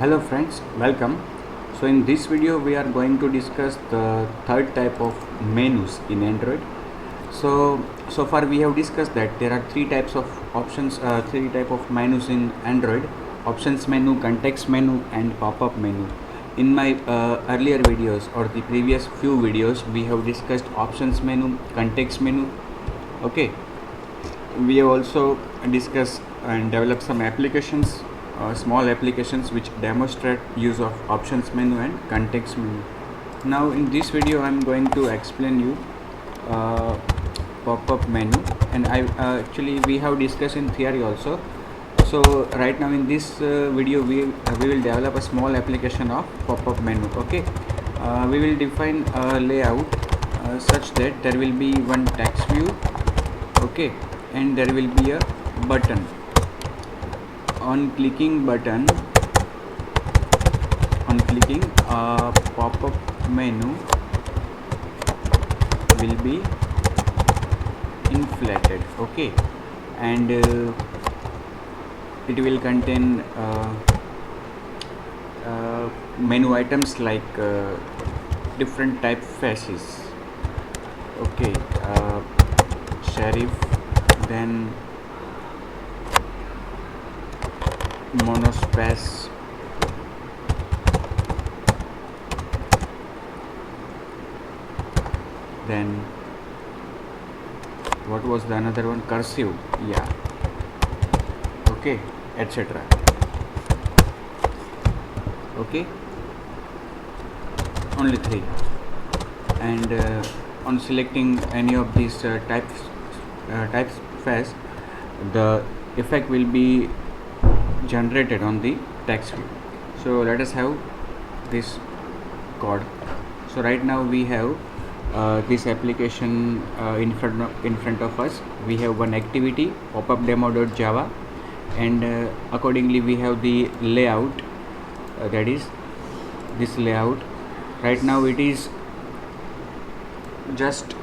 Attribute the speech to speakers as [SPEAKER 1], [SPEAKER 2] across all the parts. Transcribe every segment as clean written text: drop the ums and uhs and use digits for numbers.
[SPEAKER 1] Hello friends, welcome. So in this video we are going to discuss the third type of menus in Android. So far we have discussed that there are three types of options, three type of menus in Android: options menu, context menu, and pop-up menu. In my earlier videos or the previous few videos, we have discussed options menu, context menu. Okay, we have also discussed and developed some applications, small applications which demonstrate use of options menu and context menu. Now in this video I am going to explain you uh, pop-up menu, and I actually we have discussed in theory also. So right now in this video we will develop a small application of pop-up menu. Okay, we will define a layout such that there will be one text view. Okay, and there will be a button. On clicking a pop-up menu will be inflated. Okay, and it will contain menu items like different type faces. Okay, sheriff, then monospace, then what was the another one, cursive, yeah, okay, etc. Okay, only three. And on selecting any of these types face, the effect will be generated on the text view. So let us have this code. So right now we have this application in front of us. We have one activity, pop-up demo.java, and accordingly we have the layout, that is this layout. Right now it is just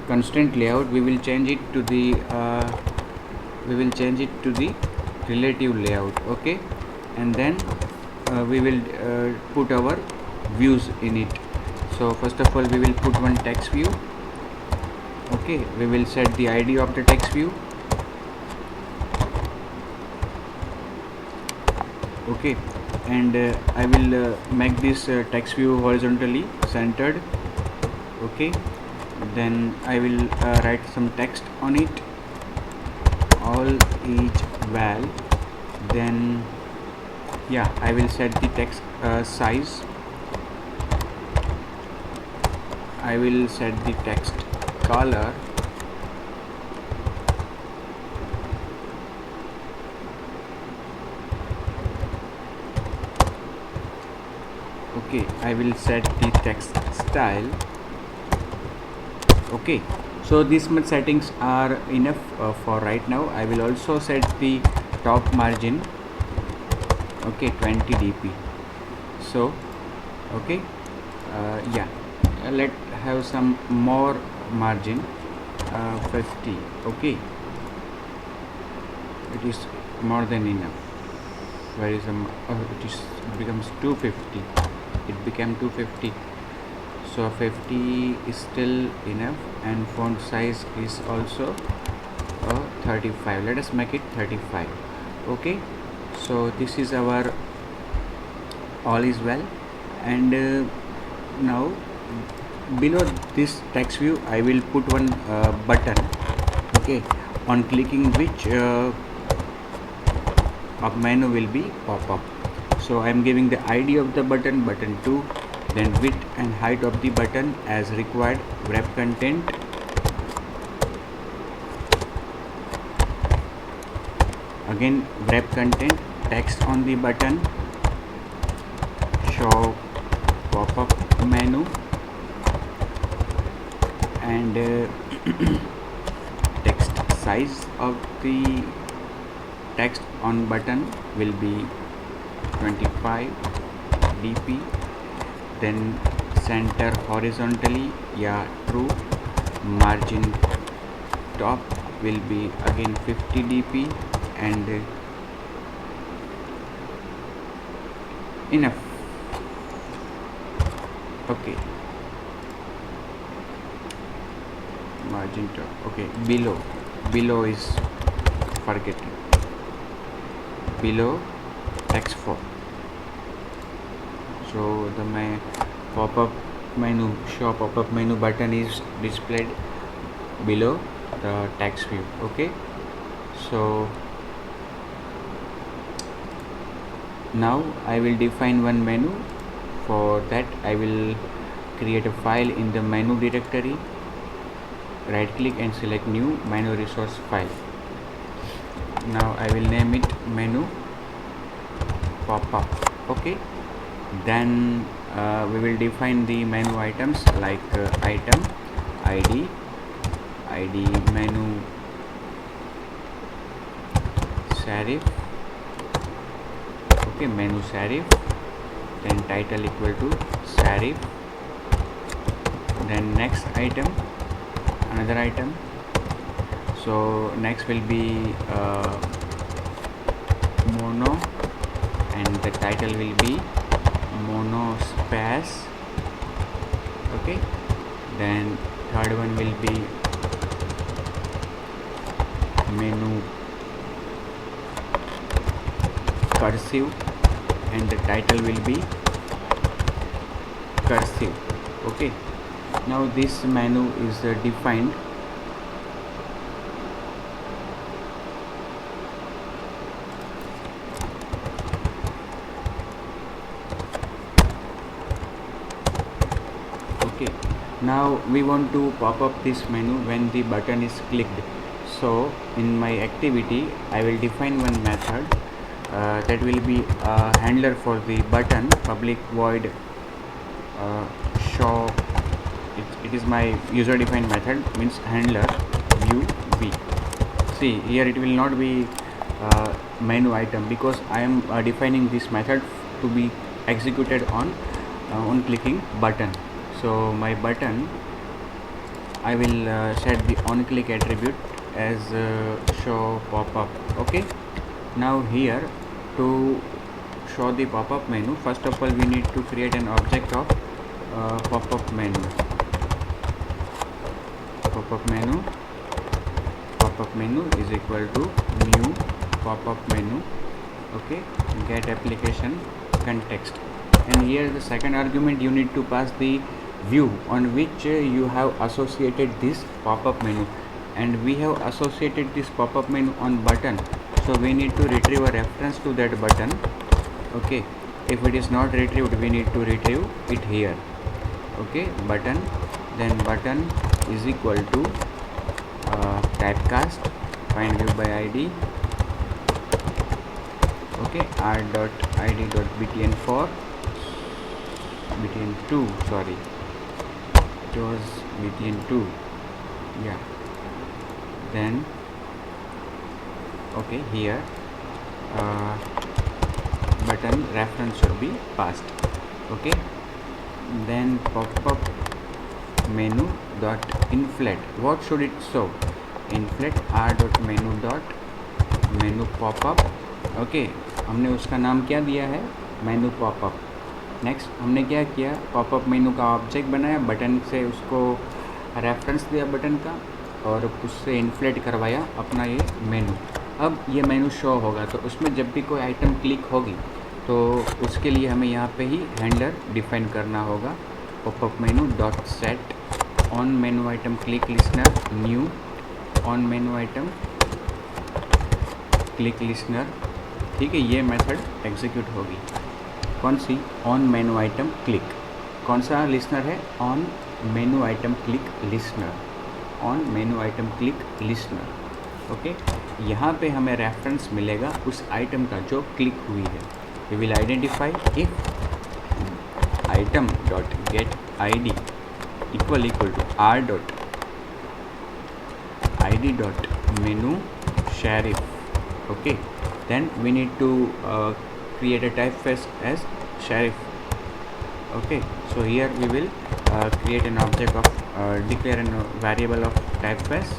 [SPEAKER 1] constant layout. We will change it to the relative layout. Okay, and then we will put our views in it. So first of all we will put one text view. Okay, we will set the ID of the text view. Okay, and I will make this text view horizontally centered. Okay, then I will write some text on it, all each val. Then yeah, I will set the text size. I will set the text color. Okay, I will set the text style. Okay, so these much settings are enough for right now. I will also set the top margin. Okay, 20 dp. So okay, yeah, let have some more margin, 50. Okay, it is more than enough. Where is it becomes 250. It became 250. So 50 is still enough, and font size is also 35. Let us make it 35. Okay, so this is our all is well. And now below this text view I will put one button. Okay, on clicking which a menu will be pop up. So I am giving the ID of the button, button 2, then width and height of the button as required, wrap content, again wrap content, text on the button, show pop-up menu, and text size of the text on button will be 25 dp. Then center horizontally, yeah, true. Margin top will be again 50 dp, and enough. Okay, margin top. Okay, below is forgetting. Below text 4. So the my pop-up menu, show pop-up menu button is displayed below the text view. Okay, so now I will define one menu. For that I will create a file in the menu directory, right click and select new menu resource file. Now I will name it menu pop-up. Okay, then we will define the menu items like item id menu serif. Okay, menu serif, then title equal to serif, then next item, another item. So next will be mono, and the title will be mono space. Okay, then third one will be menu cursive, and the title will be cursive. Okay, now this menu is defined. Okay, now we want to pop up this menu when the button is clicked. So in my activity I will define one method that will be a handler for the button, public void show. It is my user defined method, means handler view v. See here it will not be menu item because I am defining this method to be executed on clicking button. So my button I will set the on click attribute as show pop-up. Okay, now here to show the pop-up menu, first of all we need to create an object of pop-up menu. Pop-up menu is equal to new pop-up menu. Okay, get application context, and here the second argument you need to pass the view on which you have associated this pop-up menu, and we have associated this pop-up menu on button, so we need to retrieve a reference to that button. Okay, if it is not retrieved we need to retrieve it here. Okay, button, then button is equal to typecast find view by id. Okay, r.id.btn4 btn2, sorry, it was btn2, yeah. Then okay, here button reference should be passed. Okay, then pop-up menu dot inflate, what should it show? Inflate r.menu pop-up. Okay, हमने उसका नाम क्या दिया है? मेनू popup. Next हमने क्या किया? Popup menu का ऑब्जेक्ट बनाया, बटन से उसको रेफरेंस दिया बटन का और उससे इन्फ्लेट करवाया अपना ये मेनू। अब ये मेनू शो होगा तो उसमें जब भी कोई आइटम क्लिक होगी तो उसके लिए हमें यहाँ पे ही हैंडलर डिफाइन करना होगा। Popup menu dot set on menu item click listener new on menu item click listener. ठीक है, ये मेथड एग्जीक्यूट होगी। कौन सी? On menu item click. कौन सा लिसनर है? On menu item click listener, on menu item click listener. Okay, यहाँ पे हमें रेफरेंस मिलेगा उस आइटम का जो क्लिक हुई है। We will identify if item dot get id equal to r.id.menu serif. Okay, then we need to create a typeface as serif. Okay, so here we will create an object of declare a variable of typeface,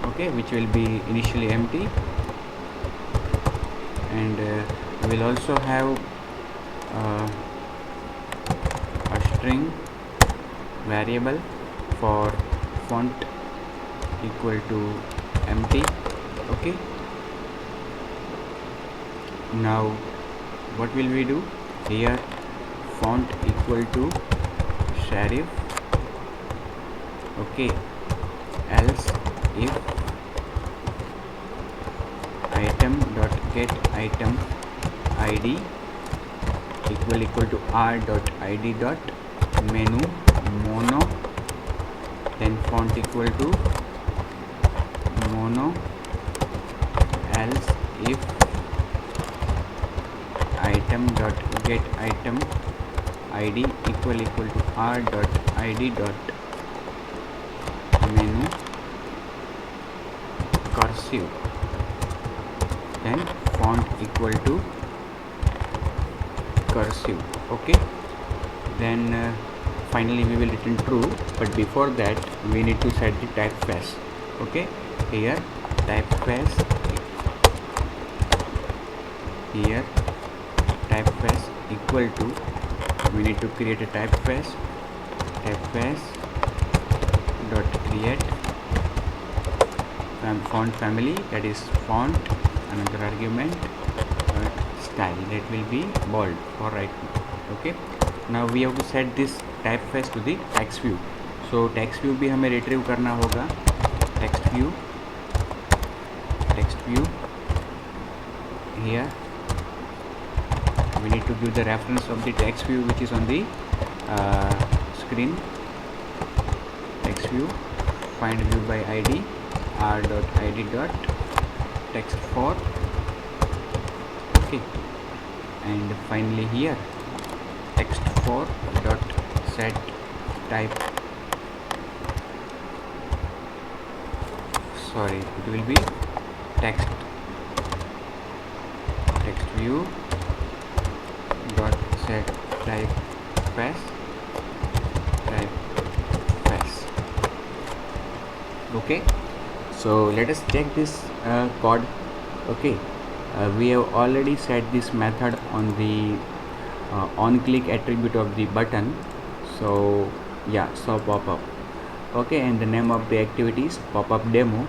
[SPEAKER 1] okay, which will be initially empty, and we will also have a string variable for font equal to empty. Okay, now what will we do here? Font equal to serif. Okay, else if item dot get item id equal to r dot id dot menu mono, then font equal to mono, else if item dot get item id equal to r dot id dot menu cursive, then font equal to cursive. Okay, then finally we will return true, but before that we need to set the typeface. Okay, here typeface, here typeface equal to, we need to create a typeface dot create font family, that is font, another argument style, that will be bold for right now. Okay, now we have to set this typeface to the text view. So text view भी हमें retrieve करना होगा. text view here we need to give the reference of the text view which is on the screen. Text view, find view by id, r dot id dot text for. Okay, and finally here text for dot set type, sorry, it will be text view dot set typeface. Okay, so let us check this code. Okay, we have already set this method on the on click attribute of the button. So yeah, so pop up. Okay, and the name of the activity is pop up demo.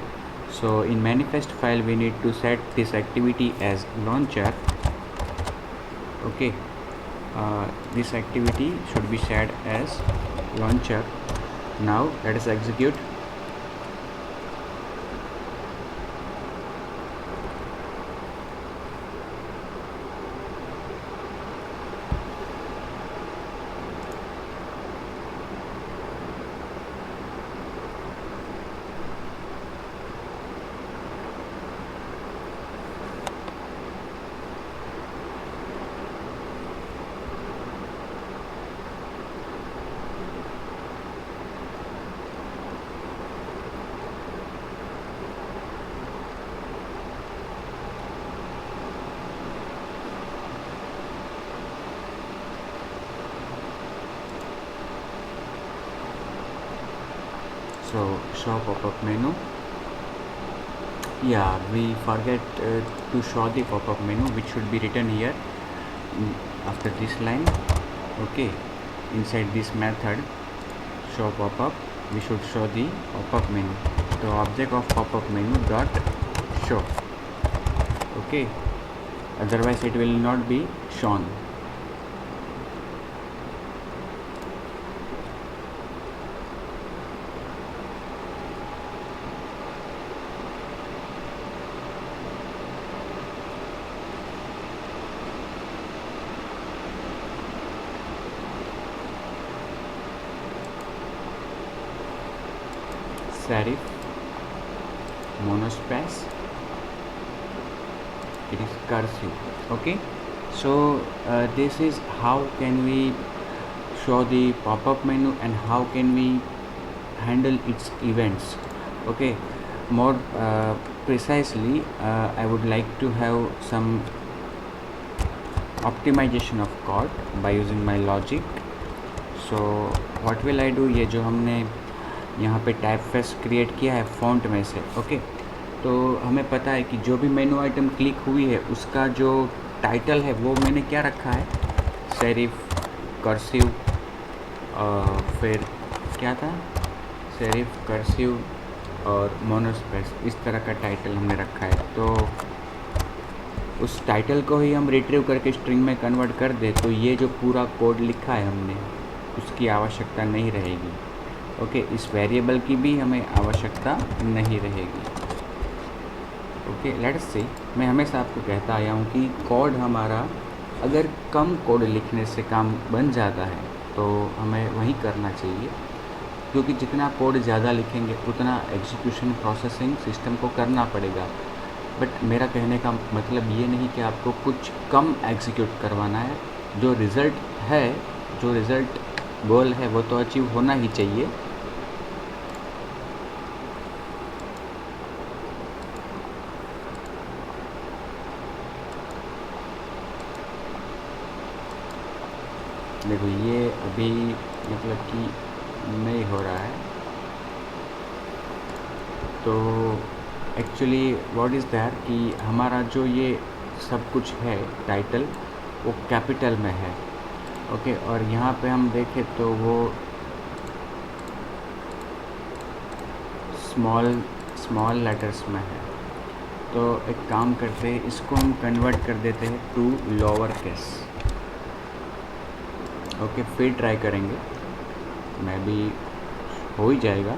[SPEAKER 1] So in manifest file we need to set this activity as launcher. Okay, this activity should be set as launcher. Now let us execute. So show pop-up menu. Yeah, we forget to show the pop-up menu, which should be written here after this line. Okay, inside this method show pop-up we should show the pop-up menu. The object of pop-up menu dot show. Okay, otherwise it will not be shown. Serif monospace, it is cursive. Okay, so this is how can we show the pop-up menu and how can we handle its events. Okay, more precisely I would like to have some optimization of code by using my logic. So what will I do, ये जो हमने यहाँ पे typeface create किया है font में से. Okay, तो हमें पता है कि जो भी मेनू आइटम क्लिक हुई है उसका जो टाइटल है वो मैंने क्या रखा है, सेरिफ, कर्सिव, फिर क्या था, सेरिफ, कर्सिव और मोनोस्पेस, इस तरह का टाइटल हमने रखा है। तो उस टाइटल को ही हम रिट्रीव करके स्ट्रिंग में कन्वर्ट कर दे तो ये जो पूरा कोड लिखा है हमने उसकी आवश्यकता नहीं रहेगी। ओके, इस वेरिएबल की भी हमें आवश्यकता नहीं रहेगी। ओके, लेट्स सी, मैं हमेशा आपको कहता आया हूँ कि कोड हमारा अगर कम कोड लिखने से काम बन जाता है तो हमें वही करना चाहिए, क्योंकि जितना कोड ज़्यादा लिखेंगे उतना एग्जीक्यूशन प्रोसेसिंग सिस्टम को करना पड़ेगा। बट मेरा कहने का मतलब ये नहीं कि आपको कुछ कम एग्जीक्यूट करवाना है। जो रिज़ल्ट है, जो रिज़ल्ट गोल है वो तो अचीव होना ही चाहिए। देखो ये अभी मतलब कि नहीं हो रहा है, तो एक्चुअली व्हाट इज़ दैट कि हमारा जो ये सब कुछ है टाइटल वो कैपिटल में है। ओके, और यहाँ पे हम देखें तो वो स्मॉल लेटर्स में है। तो एक काम करते हैं, इसको हम कन्वर्ट कर देते हैं टू लोअर केस। ओके, फिर ट्राई करेंगे, मैं भी हो ही जाएगा।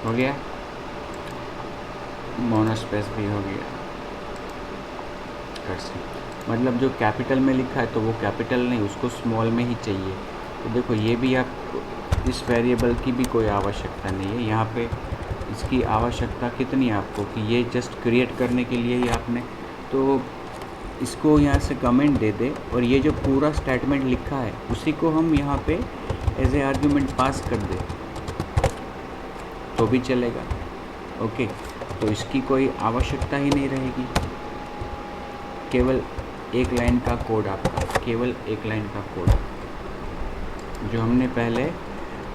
[SPEAKER 1] हो गया, मोनोस्पेस भी हो गया, कर्सिव। मतलब जो कैपिटल में लिखा है तो वो कैपिटल नहीं, उसको स्मॉल में ही चाहिए। तो देखो ये भी आप इस वेरिएबल की भी कोई आवश्यकता नहीं है यहाँ पे। इसकी आवश्यकता कितनी है आपको कि ये जस्ट क्रिएट करने के लिए ही आपने, तो इसको यहाँ से कमेंट दे दे और ये जो पूरा स्टेटमेंट लिखा है उसी को हम यहाँ पे एज ए आर्ग्यूमेंट पास कर दे तो भी चलेगा। ओके, तो इसकी कोई आवश्यकता ही नहीं रहेगी। केवल एक लाइन का कोड आपका, केवल एक लाइन का कोड जो हमने पहले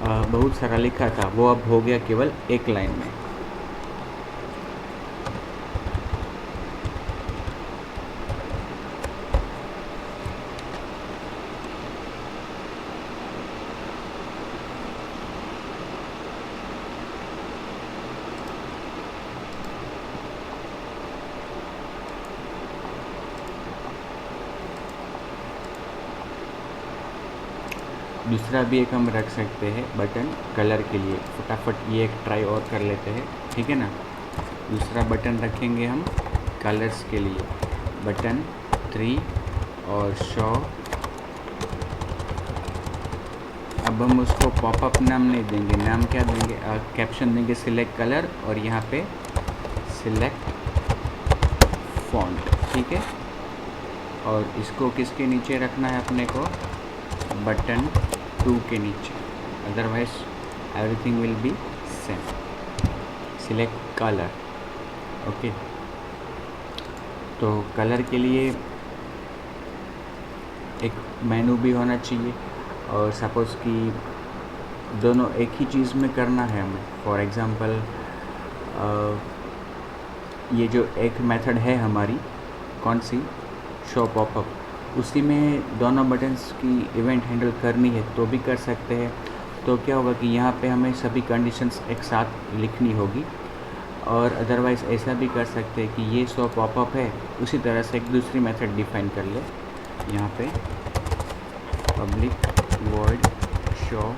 [SPEAKER 1] बहुत सारा लिखा था वो अब हो गया केवल एक लाइन में। दूसरा भी एक हम रख सकते हैं बटन कलर के लिए। फटाफट ये एक ट्राई और कर लेते हैं, ठीक है ना। दूसरा बटन रखेंगे हम कलर्स के लिए, बटन 3 और शो। अब हम उसको पॉपअप नाम नहीं देंगे, नाम क्या देंगे, कैप्शन देंगे सिलेक्ट कलर और यहाँ पे सिलेक्ट फॉन्ट, ठीक है। और इसको किसके नीचे रखना है अपने को, बटन 2 के नीचे, otherwise everything will be same. Select colour, okay. तो कलर के लिए एक मेनू भी होना चाहिए, और सपोज़ कि दोनों एक ही चीज़ में करना है हमें। फॉर एग्ज़ाम्पल ये जो एक मेथड है हमारी, कौन सी, शो पॉपअप, उसी में दोनों बटन्स की इवेंट हैंडल करनी है तो भी कर सकते हैं। तो क्या होगा कि यहाँ पे हमें सभी कंडीशंस एक साथ लिखनी होगी, और अदरवाइज़ ऐसा भी कर सकते हैं कि ये शो पॉपअप है, उसी तरह से एक दूसरी मेथड डिफाइन कर ले, यहाँ पे पब्लिक वॉइड शो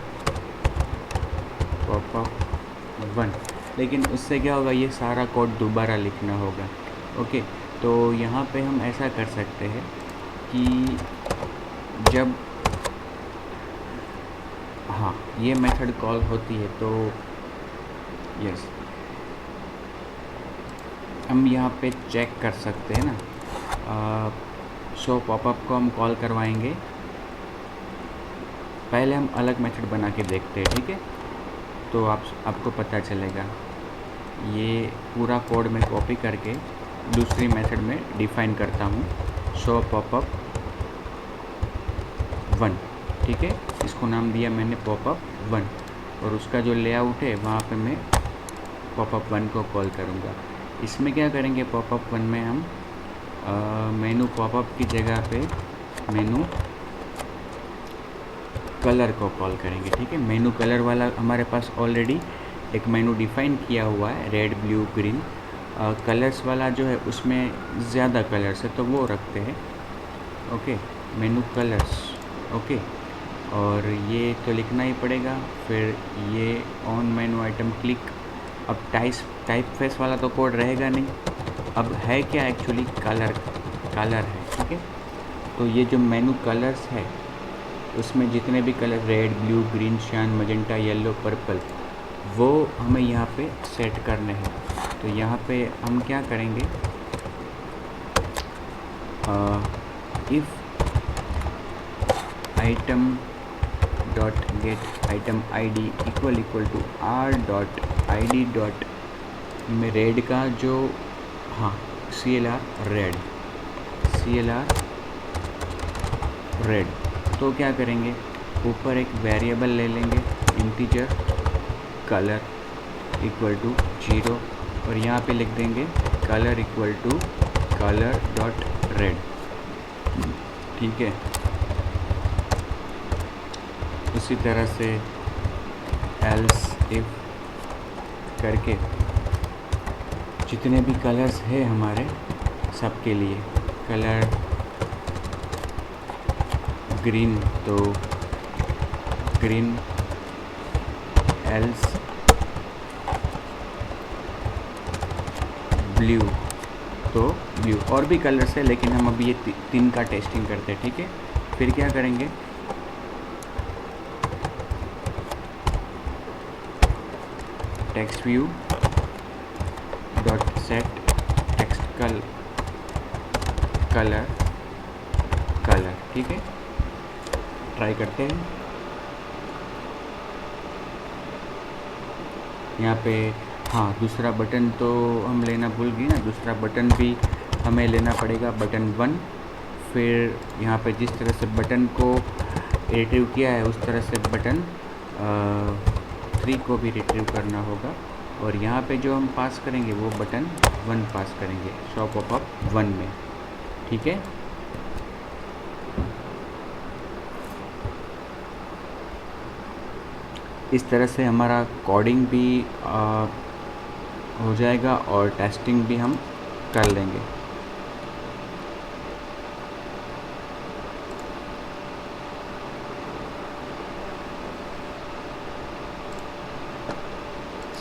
[SPEAKER 1] पॉपअप 1। लेकिन उससे क्या होगा, ये सारा कोड दोबारा लिखना होगा। ओके, तो यहाँ पे हम ऐसा कर सकते हैं कि जब हाँ ये मेथड कॉल होती है तो यस, हम यहाँ पे चेक कर सकते हैं ना, शो पॉपअप को हम कॉल करवाएंगे। पहले हम अलग मेथड बना के देखते हैं, ठीक है, तो आपको पता चलेगा। ये पूरा कोड मैं कॉपी करके दूसरी मेथड में डिफ़ाइन करता हूँ, शो पॉपअप वन, ठीक है। इसको नाम दिया मैंने पॉपअप वन, और उसका जो लेआउट है वहाँ पे मैं पॉपअप वन को कॉल करूँगा। इसमें क्या करेंगे, पॉपअप वन में हम मेनू पॉपअप की जगह पे मेनू कलर को कॉल करेंगे, ठीक है। मेनू कलर वाला हमारे पास ऑलरेडी एक मेनू डिफ़ाइन किया हुआ है, रेड ब्लू ग्रीन। कलर्स वाला जो है उसमें ज़्यादा कलर्स है तो वो रखते हैं, ओके। मेनू कलर्स, ओके। और ये तो लिखना ही पड़ेगा। फिर ये ऑन मेनू आइटम क्लिक। अब टाइप फेस वाला तो कोड रहेगा नहीं, अब है क्या एक्चुअली कलर है, ठीक है। तो ये जो मेनू कलर्स है उसमें जितने भी colour red blue green shine magenta yellow purple, वो हमें यहाँ पे सेट करने हैं। तो यहाँ पे हम क्या करेंगे, if item dot get item ID equal to R dot ID dot में रेड का जो, हाँ, CLR रेड। तो क्या करेंगे, ऊपर एक वेरिएबल ले लेंगे इंटीजर कलर इक्वल टू 0, और यहाँ पे लिख देंगे colour equal to colour dot red, ठीक है। उसी तरह से एल्स इफ करके जितने भी कलर्स हैं हमारे सबके लिए, कलर ग्रीन तो ग्रीन, एल्स ब्लू तो ब्लू, और भी कलर्स है लेकिन हम अभी ये तीन का टेस्टिंग करते हैं, ठीक है। फिर क्या करेंगे, text view dot set text colour, ठीक है। ट्राई करते हैं। यहाँ पे हाँ, दूसरा बटन तो हम लेना भूल गए ना, दूसरा बटन भी हमें लेना पड़ेगा, बटन 1। फिर यहाँ पे जिस तरह से बटन को रिट्रीव किया है उस तरह से बटन 3 को भी रिट्रीव करना होगा, और यहाँ पे जो हम पास करेंगे वो बटन 1 पास करेंगे शो पॉपअप 1 में, ठीक है। इस तरह से हमारा कोडिंग भी हो जाएगा और टेस्टिंग भी हम कर लेंगे।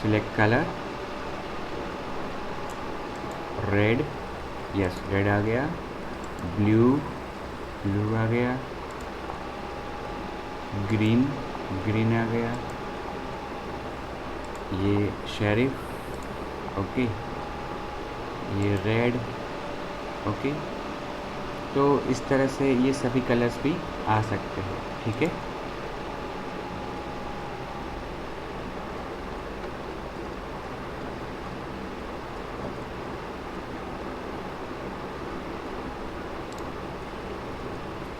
[SPEAKER 1] Select colour, red, yes red आ गया, ब्लू आ गया, ग्रीन आ गया, ये शेरिफ, ओके, ये रेड, ओके। तो इस तरह से ये सभी कलर्स भी आ सकते हैं, ठीक है।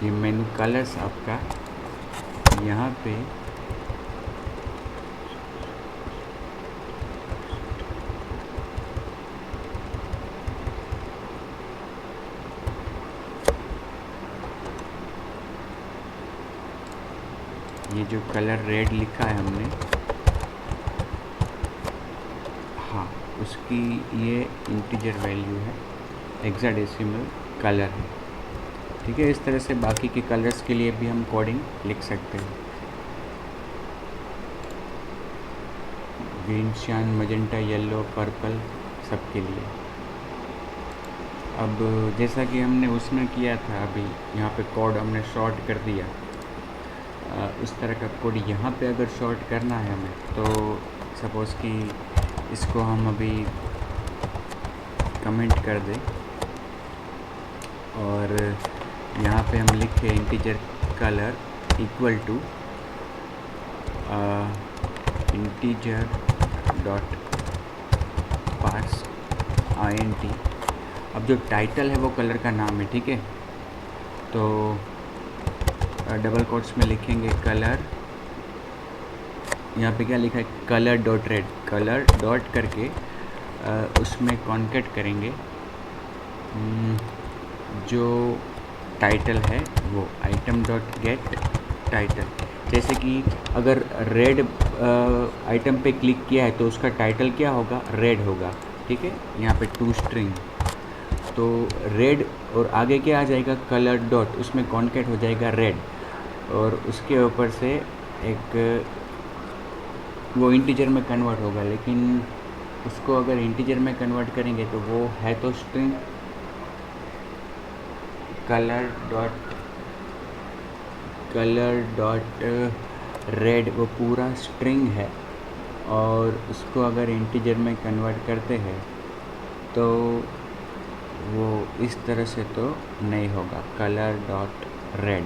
[SPEAKER 1] ये मेनू कलर्स आपका यहाँ पे ये जो कलर रेड लिखा है हमने, हाँ, उसकी ये इंटीजर वैल्यू है, हेक्साडेसिमल कलर है, ठीक है। इस तरह से बाकी के कलर्स के लिए भी हम कोडिंग लिख सकते हैं। Green shine magenta yellow purple सबके लिए। अब जैसा कि हमने उसमें किया था, अभी यहाँ पे कोड हमने शॉर्ट कर दिया, उस तरह का कोड यहाँ पे अगर शॉर्ट करना है हमें, तो सपोज़ कि इसको हम अभी कमेंट कर दें और यहाँ पे हम लिखे integer colour equal to integer dot parse INT। अब जो टाइटल है वो कलर का नाम है, ठीक है। तो डबल कोट्स में लिखेंगे कलर, यहाँ पे क्या लिखा है, colour dot red, colour dot करके उसमें कॉन्केट करेंगे जो टाइटल है वो आइटम डॉट गेट टाइटल। जैसे कि अगर रेड आइटम पे क्लिक किया है तो उसका टाइटल क्या होगा, रेड होगा, ठीक है। यहाँ पे टू स्ट्रिंग, तो रेड और आगे क्या आ जाएगा, कलर डॉट, उसमें कॉन्केट हो जाएगा रेड, और उसके ऊपर से एक वो इंटीजर में कन्वर्ट होगा, लेकिन उसको अगर इंटीजर में कन्वर्ट करेंगे तो वो है तो स्ट्रिंग, कलर डॉट रेड वो पूरा स्ट्रिंग है, और उसको अगर इंटीजर में कन्वर्ट करते हैं तो वो इस तरह से तो नहीं होगा, कलर डॉट रेड।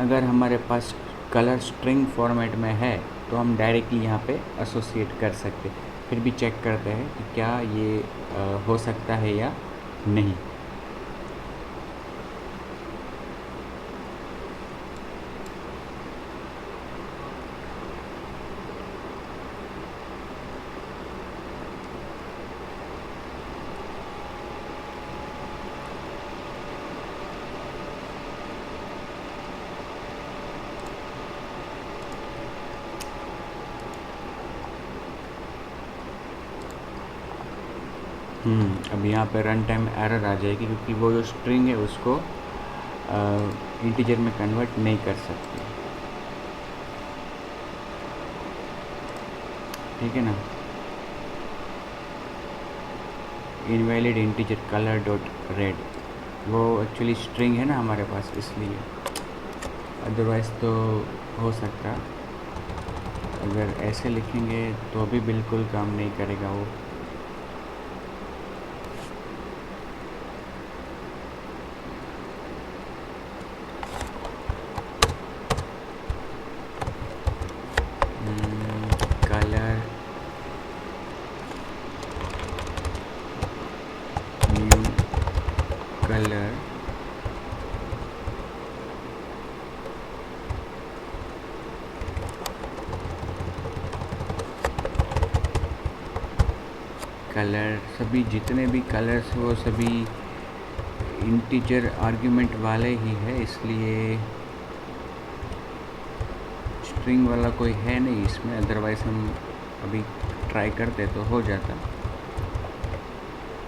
[SPEAKER 1] अगर हमारे पास कलर स्ट्रिंग फॉर्मेट में है तो हम डायरेक्टली यहाँ पे एसोसिएट कर सकते, फिर भी चेक करते हैं कि क्या ये हो सकता है या नहीं। अब यहाँ पे रन टाइम एरर आ जाएगी, क्योंकि वो जो स्ट्रिंग है उसको इंटीजर में कन्वर्ट नहीं कर सकते, ठीक है ना। Invalid integer colour dot red, वो एक्चुअली स्ट्रिंग है ना हमारे पास, इसलिए, अदरवाइज़ तो हो सकता, अगर ऐसे लिखेंगे तो भी बिल्कुल काम नहीं करेगा वो। कलर न्यू कलर कलर, सभी जितने भी कलर्स वो सभी इंटीजर आर्ग्यूमेंट वाले ही है, इसलिए स्ट्रिंग वाला कोई है नहीं इसमें, अदरवाइज़ हम अभी ट्राई करते तो हो जाता।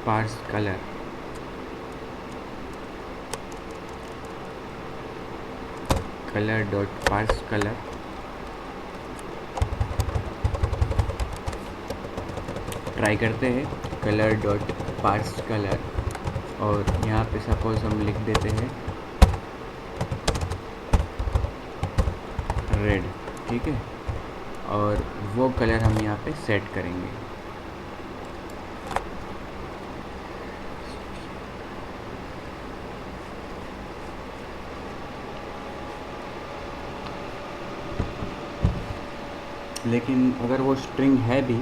[SPEAKER 1] Parse colour, colour dot parse colour, try करते हैं कलर डॉट पार्स कलर, और यहाँ पे सपोज हम लिख देते हैं रेड, ठीक है, और वो कलर हम यहाँ पे सेट करेंगे। लेकिन अगर वो स्ट्रिंग है भी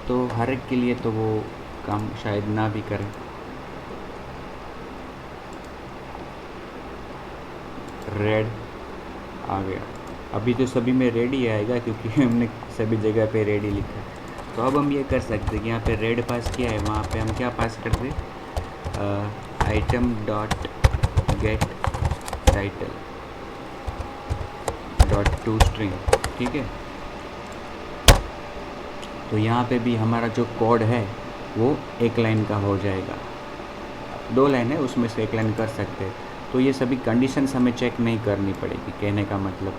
[SPEAKER 1] तो हर एक के लिए तो वो काम शायद ना भी करे। रेड आ गया, अभी तो सभी में रेड ही आएगा क्योंकि हमने सभी जगह पे रेड ही लिखा है। तो अब हम ये कर सकते हैं कि यहाँ पे रेड पास किया है, वहाँ पे हम क्या पास कर दें, item dot gate title dot to string, ठीक है। तो यहाँ पे भी हमारा जो कोड है वो एक लाइन का हो जाएगा, 2 लाइन है उसमें से एक लाइन कर सकते हैं। तो ये सभी कंडीशंस हमें चेक नहीं करनी पड़ेगी, कहने का मतलब।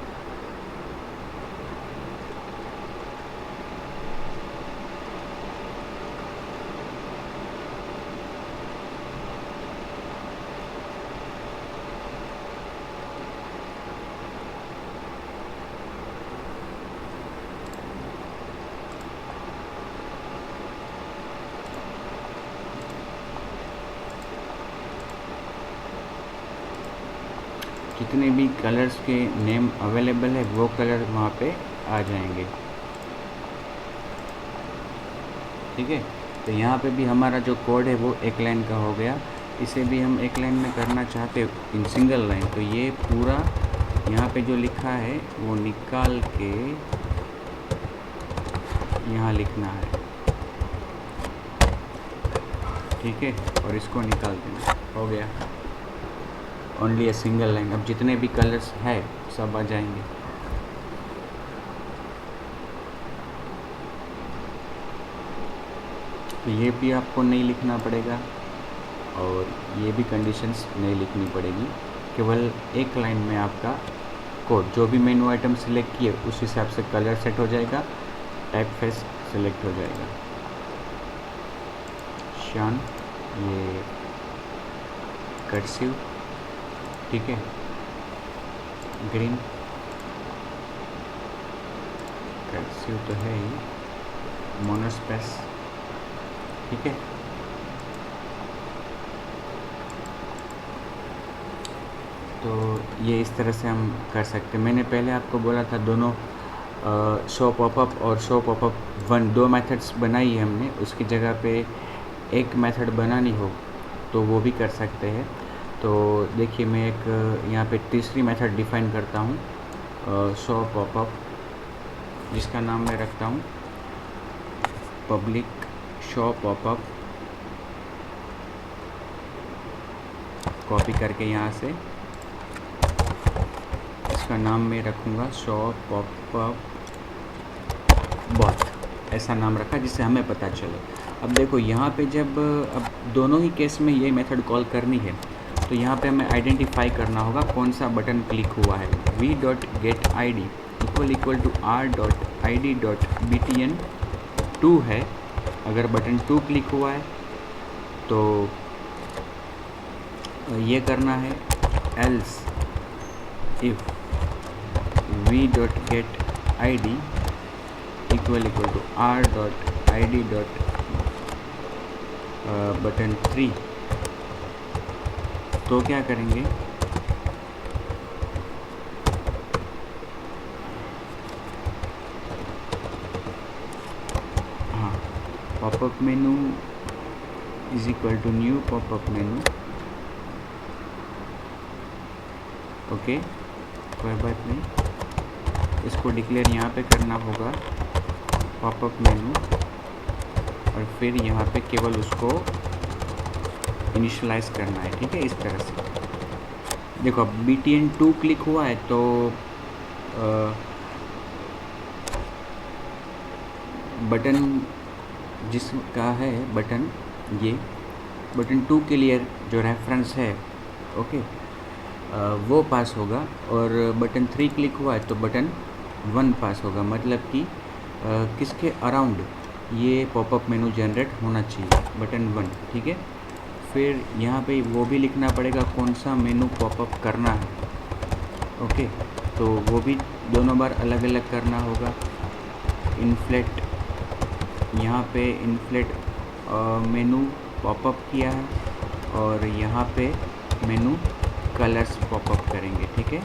[SPEAKER 1] जितने भी कलर्स के नेम अवेलेबल है वो कलर वहाँ पे आ जाएंगे, ठीक है। तो यहाँ पे भी हमारा जो कोड है वो एक लाइन का हो गया, इसे भी हम एक लाइन में करना चाहते इन सिंगल लाइन, तो ये पूरा यहाँ पे जो लिखा है वो निकाल के यहाँ लिखना है, ठीक है, और इसको निकाल देना, हो गया ओनली ए सिंगल लाइन। अब जितने भी कलर्स है सब आ जाएंगे। तो ये भी आपको नहीं लिखना पड़ेगा और ये भी कंडीशंस नहीं लिखनी पड़ेगी, केवल एक लाइन में आपका कोड जो भी मेनू आइटम सिलेक्ट किए उस हिसाब से कलर सेट हो जाएगा, टाइप फेस सिलेक्ट हो जाएगा। शान ये कर्सिव, ठीक है, ग्रीन कर्सिव तो है ही, मोनोस्पेस, ठीक है। तो ये इस तरह से हम कर सकते हैं। मैंने पहले आपको बोला था दोनों शो पॉपअप और शो पॉपअप वन दो मेथड्स बनाई है हमने, उसकी जगह पे एक मेथड बनानी हो तो वो भी कर सकते हैं। तो देखिए मैं एक यहाँ पे तीसरी मेथड डिफाइन करता हूँ, शो पॉपअप, जिसका नाम मैं रखता हूँ पब्लिक शो पॉपअप। कॉपी करके यहाँ से इसका नाम मैं रखूँगा शो पॉपअप बॉट, ऐसा नाम रखा जिससे हमें पता चले। अब देखो यहाँ पे जब अब दोनों ही केस में ये मेथड कॉल करनी है तो यहाँ पे हमें आइडेंटिफाई करना होगा कौन सा बटन क्लिक हुआ है। v.getId इक्वल टू r.id.btn2 है। अगर बटन 2 क्लिक हुआ है तो ये करना है, else if v.getId equal to r.id.button3, तो क्या करेंगे, हाँ, popup menu is equal to new popup menu, okay, कोई बात नहीं, इसको डिक्लेयर यहाँ पे करना होगा पॉपअप मेनू, और फिर यहाँ पे केवल उसको इनिशियलाइज करना है, ठीक है, इस तरह से। देखो अब btn2 क्लिक हुआ है तो बटन जिसका है बटन, ये बटन 2 के लिए जो रेफरेंस है, ओके, वो पास होगा, और बटन 3 क्लिक हुआ है तो बटन 1 पास होगा। मतलब कि किसके अराउंड ये पॉपअप मेनू जनरेट होना चाहिए, बटन 1, ठीक है। फिर यहाँ पे वो भी लिखना पड़ेगा कौन सा मेनू पॉपअप करना है, ओके, तो वो भी दोनों बार अलग अलग करना होगा। इन्फ्लेट, यहाँ पे इन्फ्लेट मेनू पॉपअप किया है और यहाँ पे मेनू कलर्स पॉपअप करेंगे, ठीक है,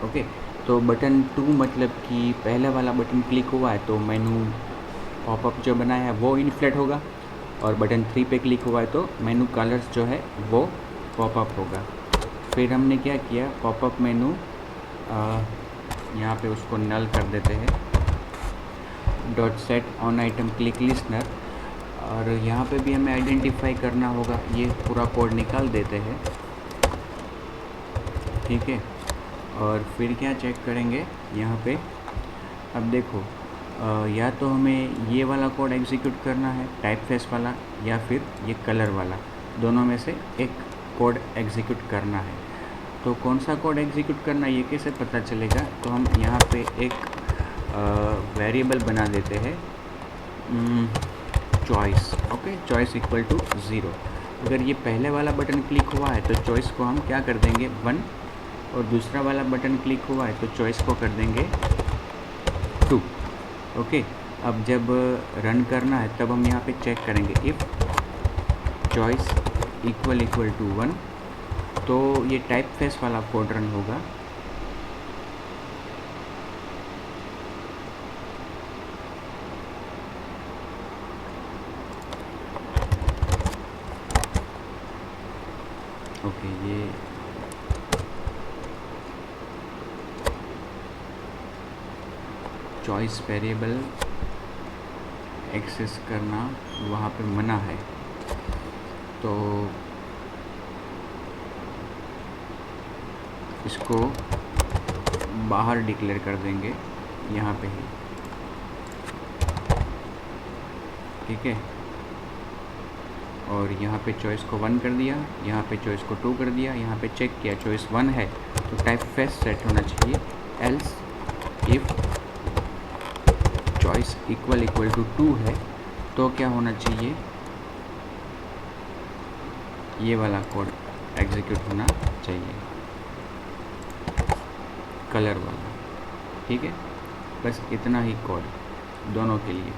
[SPEAKER 1] ओके। तो बटन 2 मतलब कि पहले वाला बटन क्लिक हुआ है तो मेनू पॉपअप जो बनाया है वो इन्फ्लेट होगा, और बटन 3 पे क्लिक हुआ है तो मेनू कलर्स जो है वो पॉपअप होगा। फिर हमने क्या किया, पॉपअप मेनू यहाँ पे उसको नल कर देते हैं, dot set on item click listener, और यहाँ पे भी हमें आइडेंटिफाई करना होगा, ये पूरा कोड निकाल देते हैं, ठीक है। और फिर क्या चेक करेंगे यहाँ पे, अब देखो या तो हमें ये वाला कोड एग्जीक्यूट करना है टाइप फेस वाला, या फिर ये कलर वाला, दोनों में से एक कोड एग्जीक्यूट करना है। तो कौन सा कोड एग्जीक्यूट करना है ये कैसे पता चलेगा, तो हम यहाँ पे एक वेरिएबल बना देते हैं choice, okay, choice equal to 0। अगर ये पहले वाला बटन क्लिक हुआ है तो चॉइस को हम क्या कर देंगे 1, और दूसरा वाला बटन क्लिक हुआ है तो चॉइस को कर देंगे 2, ओके। अब जब रन करना है तब हम यहाँ पे चेक करेंगे इफ़ चॉइस इक्वल टू 1, तो ये टाइप फेस वाला कोड रन होगा, ओके, ये चॉइस वेरिएबल एक्सेस करना वहाँ पे मना है, तो इसको बाहर डिक्लेयर कर देंगे यहाँ पे ही, ठीक है। और यहाँ पे चॉइस को 1 कर दिया, यहाँ पे चॉइस को 2 कर दिया, यहाँ पे चेक किया चॉइस 1 है तो टाइप फेस सेट होना चाहिए, else if choice equal to 2 है तो क्या होना चाहिए, ये वाला कोड एग्जीक्यूट होना चाहिए, कलर वाला, ठीक है। बस इतना ही कोड दोनों के लिए।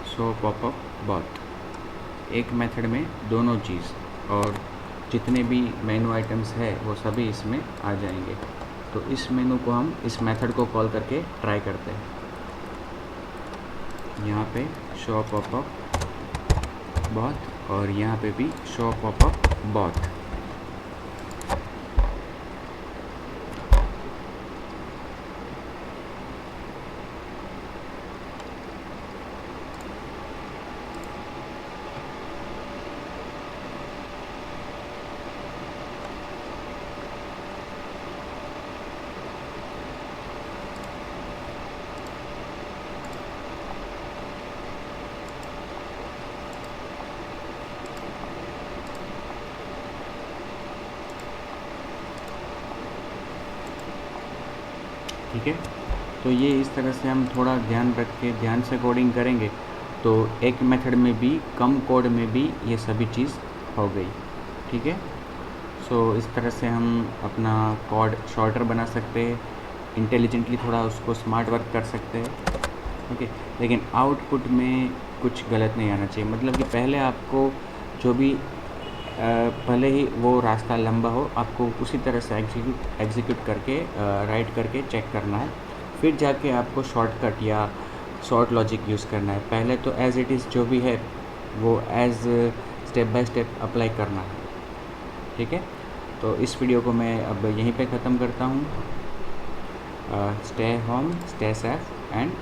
[SPEAKER 1] शो पॉपअप बॉट, एक मेथड में दोनों चीज़ और जितने भी मेनू आइटम्स है वो सभी इसमें आ जाएंगे। तो इस मेनू को हम इस मेथड को कॉल करके ट्राई करते हैं। यहाँ पे शो पॉपअप बॉट और यहाँ पे भी शो पॉपअप बॉट। ठीक है, तो ये इस तरह से हम थोड़ा ध्यान रख के ध्यान से कोडिंग करेंगे तो एक मेथड में भी कम कोड में भी ये सभी चीज़ हो गई, ठीक है। सो इस तरह से हम अपना कोड शॉर्टर बना सकते हैं, इंटेलिजेंटली थोड़ा उसको स्मार्ट वर्क कर सकते हैं, ओके। लेकिन आउटपुट में कुछ गलत नहीं आना चाहिए, मतलब कि पहले आपको जो भी भले ही वो रास्ता लंबा हो, आपको उसी तरह से एग्जीक्यूट करके राइट करके चेक करना है, फिर जाके आपको शॉर्टकट या शॉर्ट लॉजिक यूज़ करना है। पहले तो एज़ इट इज़ जो भी है वो as step by step apply करना है, ठीक है। तो इस वीडियो को मैं अब यहीं पे ख़त्म करता हूँ। Stay home, stay safe and